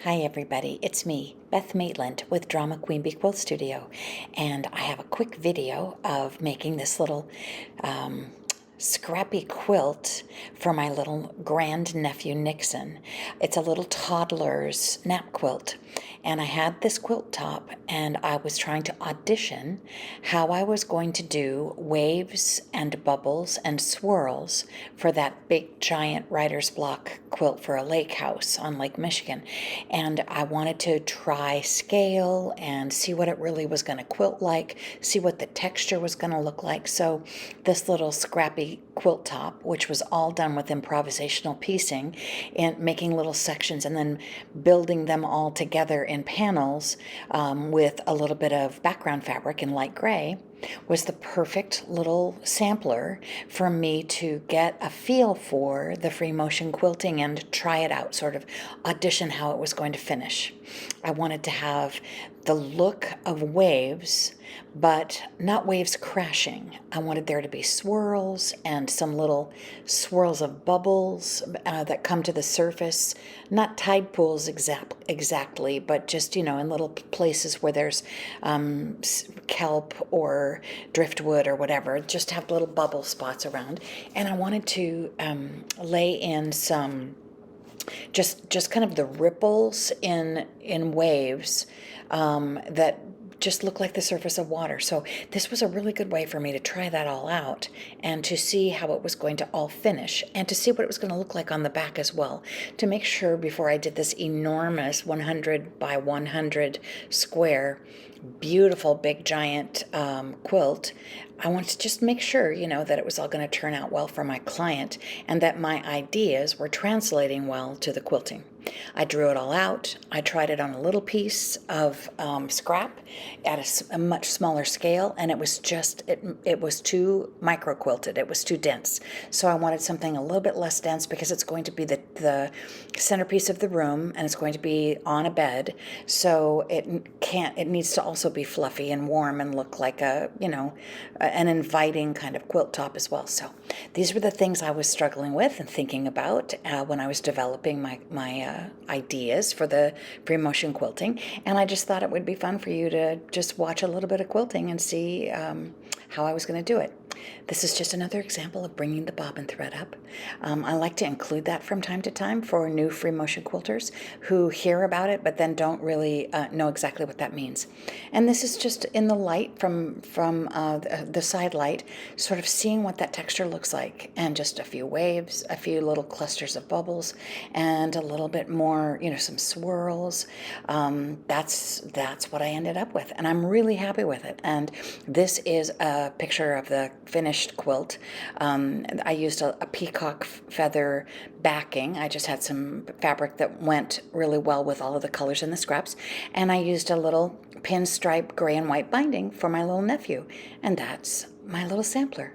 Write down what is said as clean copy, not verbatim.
Hi everybody, it's me, Beth Maitland with Drama Queen Bee Quilt Studio, and I have a quick video of making this little scrappy quilt for my little grandnephew Nixon. It's a little toddler's nap quilt, and I had this quilt top and I was trying to audition how I was going to do waves and bubbles and swirls for that big giant writer's block quilt for a lake house on Lake Michigan. And I wanted to try scale and see what it really was going to quilt like, see what the texture was going to look like. So this little scrappy quilt top, which was all done with improvisational piecing and making little sections and then building them all together in panels with a little bit of background fabric in light gray, was the perfect little sampler for me to get a feel for the free motion quilting and try it out, sort of audition how it was going to finish. I wanted to have the look of waves, but not waves crashing. I wanted there to be swirls and some little swirls of bubbles that come to the surface, not tide pools exactly, but just, in little places where there's kelp or driftwood or whatever, just have little bubble spots around. And I wanted to lay in some just kind of the ripples in waves that just look like the surface of water. So this was a really good way for me to try that all out and to see how it was going to all finish and to see what it was going to look like on the back as well, to make sure before I did this enormous 100 by 100 square beautiful big giant quilt, I wanted to just make sure, that it was all going to turn out well for my client and that my ideas were translating well to the quilting. I drew it all out. I tried it on a little piece of scrap at a much smaller scale, and it was just, it was too micro quilted. It was too dense. So I wanted something a little bit less dense because it's going to be the centerpiece of the room and it's going to be on a bed. So it needs to also be fluffy and warm and look like an inviting kind of quilt top as well. So these were the things I was struggling with and thinking about when I was developing my ideas for the free motion quilting, and I just thought it would be fun for you to just watch a little bit of quilting and see how I was going to do it. This is just another example of bringing the bobbin thread up. I like to include that from time to time for new free motion quilters who hear about it but then don't really know exactly what that means. And this is just in the light from the side light, sort of seeing what that texture looks like, and just a few waves, a few little clusters of bubbles, and a little bit more, some swirls. That's what I ended up with, and I'm really happy with it. And this is a picture of the finished quilt. I used a peacock feather backing. I just had some fabric that went really well with all of the colors in the scraps, and I used a little pinstripe gray and white binding for my little nephew, and that's my little sampler.